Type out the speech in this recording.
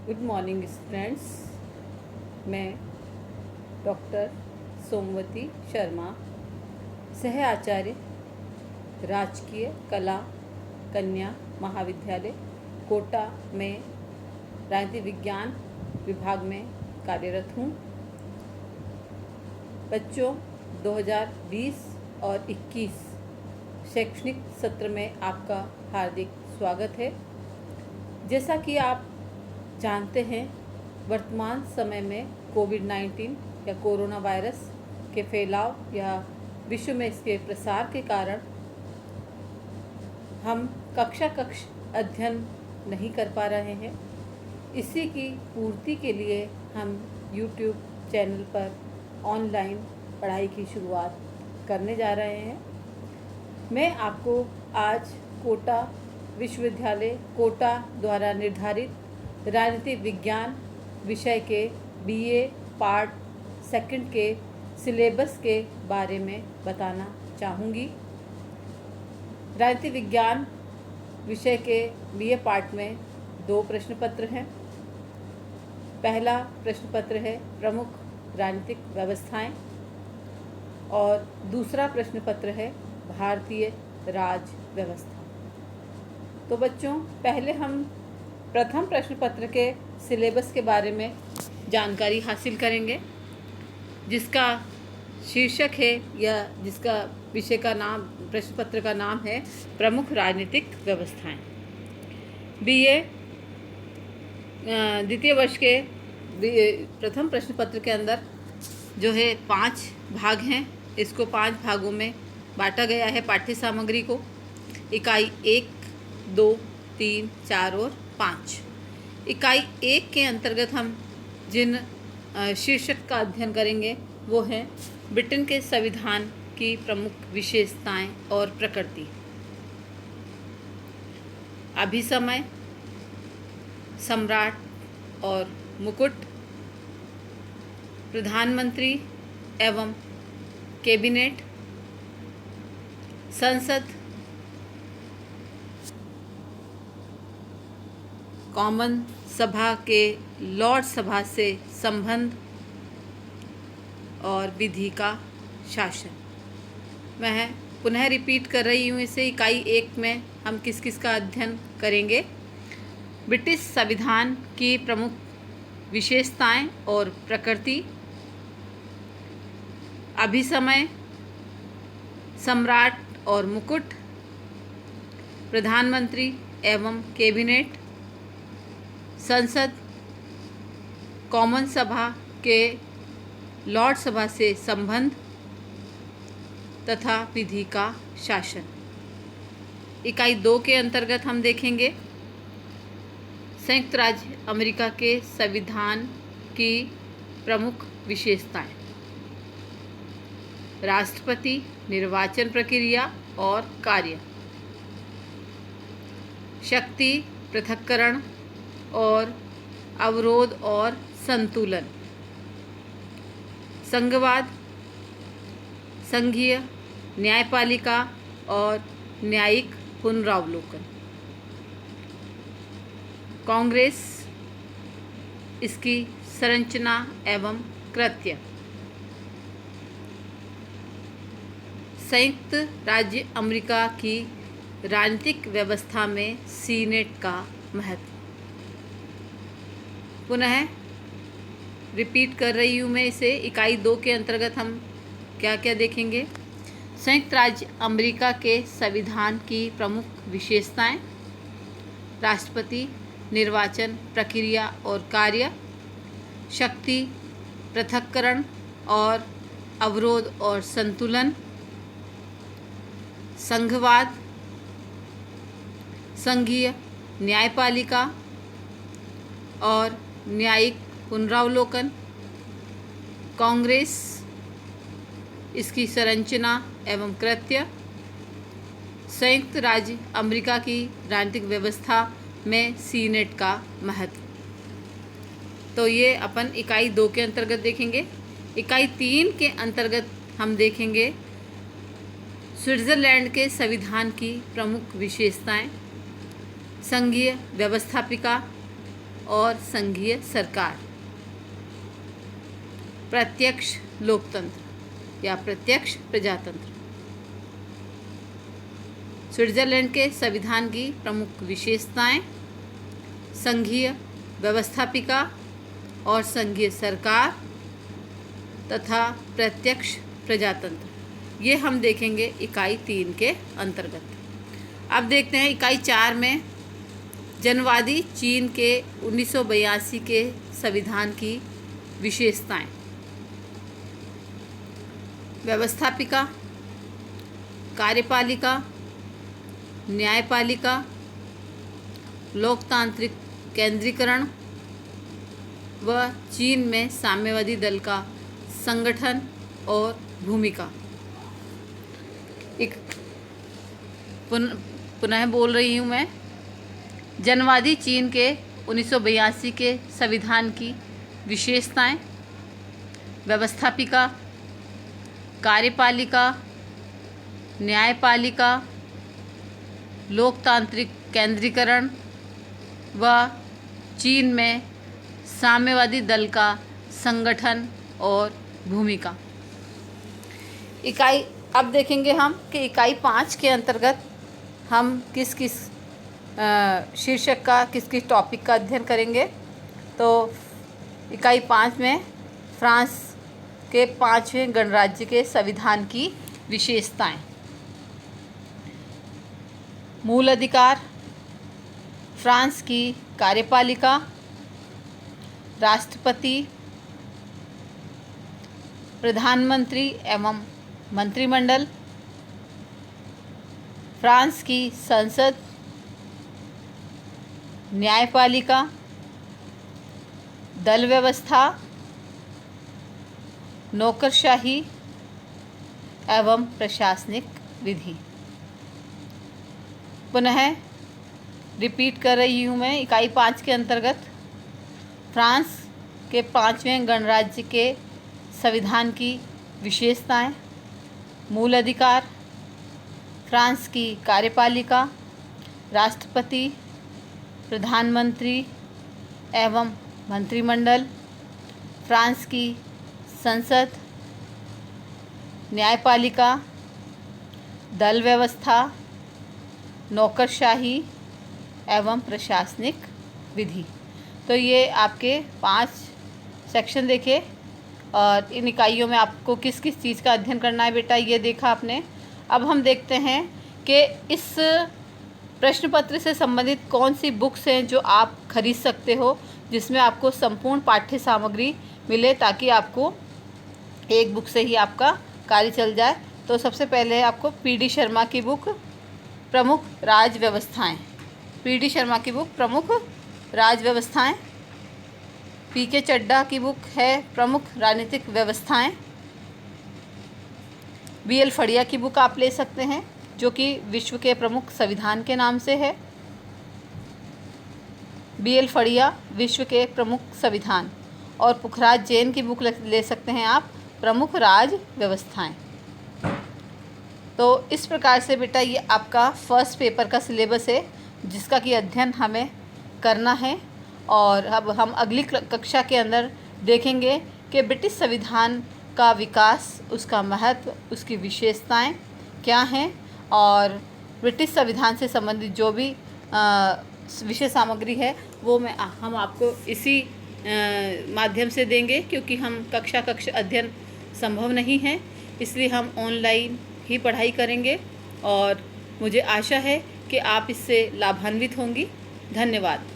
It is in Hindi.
Good morning students. मैं डॉक्टर सोमवती शर्मा, सह आचार्य राजकीय कला कन्या महाविद्यालय कोटा में राजनीति विज्ञान विभाग में कार्यरत हूँ। बच्चों, 2020 और 21 शैक्षणिक सत्र में आपका हार्दिक स्वागत है। जैसा कि आप जानते हैं, वर्तमान समय में कोविड-19 या कोरोना वायरस के फैलाव या विश्व में इसके प्रसार के कारण हम कक्षा अध्ययन नहीं कर पा रहे हैं। इसी की पूर्ति के लिए हम YouTube चैनल पर ऑनलाइन पढ़ाई की शुरुआत करने जा रहे हैं। मैं आपको आज कोटा विश्वविद्यालय कोटा द्वारा निर्धारित राजनीतिक विज्ञान विषय के BA पार्ट 2 के सिलेबस के बारे में बताना चाहूँगी। राजनीतिक विज्ञान विषय के BA पार्ट में 2 प्रश्न पत्र हैं। पहला प्रश्न पत्र है प्रमुख राजनीतिक व्यवस्थाएं और दूसरा प्रश्न पत्र है भारतीय राज व्यवस्था। तो बच्चों, पहले हम प्रथम प्रश्न पत्र के सिलेबस के बारे में जानकारी हासिल करेंगे, जिसका शीर्षक है या जिसका विषय का नाम, प्रश्न पत्र का नाम है प्रमुख राजनीतिक व्यवस्थाएं। BA द्वितीय वर्ष के प्रथम प्रश्न पत्र के अंदर जो है 5 भाग हैं। इसको 5 भागों में बांटा गया है। पाठ्य सामग्री को इकाई 1, 2, 3, 4 और 5। इकाई 1 के अंतर्गत हम जिन शीर्षक का अध्ययन करेंगे वो हैं ब्रिटेन के संविधान की प्रमुख विशेषताएं और प्रकृति, अभिसमय, सम्राट और मुकुट, प्रधानमंत्री एवं कैबिनेट, संसद, कॉमन सभा के लॉर्ड सभा से संबंध और विधि का शासन। मैं पुनः रिपीट कर रही हूँ इसे। इकाई 1 में हम किस किस का अध्ययन करेंगे? ब्रिटिश संविधान की प्रमुख विशेषताएं और प्रकृति, अभिसमय, सम्राट और मुकुट, प्रधानमंत्री एवं कैबिनेट, संसद, कॉमन सभा के लॉर्ड सभा से संबंध तथा विधि का शासन। इकाई 2 के अंतर्गत हम देखेंगे संयुक्त राज्य अमेरिका के संविधान की प्रमुख विशेषताएं, राष्ट्रपति निर्वाचन प्रक्रिया और कार्य, शक्ति पृथक्करण और अवरोध और संतुलन, संघवाद, संघीय न्यायपालिका और न्यायिक पुनरावलोकन, कांग्रेस, इसकी संरचना एवं कृत्य, संयुक्त राज्य अमेरिका की राजनीतिक व्यवस्था में सीनेट का महत्व। पुनः रिपीट कर रही हूँ मैं इसे। इकाई 2 के अंतर्गत हम क्या क्या देखेंगे? संयुक्त राज्य अमेरिका के संविधान की प्रमुख विशेषताएं, राष्ट्रपति निर्वाचन प्रक्रिया और कार्य, शक्ति पृथक्करण और अवरोध और संतुलन, संघवाद, संघीय न्यायपालिका और न्यायिक पुनरावलोकन, कांग्रेस, इसकी संरचना एवं कृत्य, संयुक्त राज्य अमेरिका की राजनीतिक व्यवस्था में सीनेट का महत्व। तो ये अपन इकाई 2 के अंतर्गत देखेंगे। इकाई 3 के अंतर्गत हम देखेंगे स्विट्ज़रलैंड के संविधान की प्रमुख विशेषताएं, संघीय व्यवस्थापिका, और संघीय सरकार। प्रत्यक्ष लोकतंत्र या प्रत्यक्ष प्रजातंत्र। स्विट्जरलैंड के संविधान की प्रमुख विशेषताएं। संघीय व्यवस्थापिका और संघीय सरकार तथा प्रत्यक्ष प्रजातंत्र, ये हम देखेंगे इकाई 3 के अंतर्गत। अब देखते हैं इकाई 4 में जनवादी चीन के 1982 के संविधान की विशेषताएं। व्यवस्थापिका, कार्यपालिका, न्यायपालिका, लोकतांत्रिक केंद्रीकरण व चीन में साम्यवादी दल का संगठन और भूमिका। पुनः बोल रही हूँ मैं। जनवादी चीन के 1982 के संविधान की विशेषताएं। व्यवस्थापिका, कार्यपालिका, न्यायपालिका, लोकतांत्रिक केंद्रीकरण व चीन में साम्यवादी दल का संगठन और भूमिका। अब देखेंगे हम कि इकाई 5 के अंतर्गत हम किस किस शीर्षक का किस किस टॉपिक का अध्ययन करेंगे। तो इकाई 5 में फ्रांस के 5वें गणराज्य के संविधान की विशेषताएं। मूल अधिकार, फ्रांस की कार्यपालिका, राष्ट्रपति, प्रधानमंत्री एवं मंत्रिमंडल, फ्रांस की संसद, न्यायपालिका, दल व्यवस्था, नौकरशाही एवं प्रशासनिक विधि। पुनः रिपीट कर रही हूँ मैं। इकाई 5 के अंतर्गत फ्रांस के 5वें गणराज्य के संविधान की विशेषताएं। मूल अधिकार, फ्रांस की कार्यपालिका, राष्ट्रपति, प्रधानमंत्री एवं मंत्रिमंडल, फ्रांस की संसद, न्यायपालिका, दल व्यवस्था, नौकरशाही एवं प्रशासनिक विधि। तो ये आपके 5 सेक्शन देखे और इन इकाइयों में आपको किस किस चीज़ का अध्ययन करना है बेटा, ये देखा आपने। अब हम देखते हैं कि इस प्रश्न पत्र से संबंधित कौन सी बुक्स हैं जो आप खरीद सकते हो, जिसमें आपको संपूर्ण पाठ्य सामग्री मिले, ताकि आपको एक बुक से ही आपका कार्य चल जाए। तो सबसे पहले है आपको पीडी शर्मा की बुक प्रमुख राज व्यवस्थाएँ। पीडी शर्मा की बुक प्रमुख राज व्यवस्थाएँ। पीके चड्ढा की बुक है प्रमुख राजनीतिक व्यवस्थाएं। बीएल फड़िया की बुक आप ले सकते हैं, जो कि विश्व के प्रमुख संविधान के नाम से है। बीएल फड़िया विश्व के प्रमुख संविधान। और पुखराज जैन की बुक ले सकते हैं आप प्रमुख राज व्यवस्थाएं। तो इस प्रकार से बेटा ये आपका फर्स्ट पेपर का सिलेबस है, जिसका कि अध्ययन हमें करना है। और अब हम अगली कक्षा के अंदर देखेंगे कि ब्रिटिश संविधान का विकास, उसका महत्व, उसकी विशेषताएं क्या हैं, और ब्रिटिश संविधान से संबंधित जो भी विषय सामग्री है वो हम आपको इसी माध्यम से देंगे, क्योंकि हम कक्षा अध्ययन संभव नहीं है, इसलिए हम ऑनलाइन ही पढ़ाई करेंगे। और मुझे आशा है कि आप इससे लाभान्वित होंगी। धन्यवाद।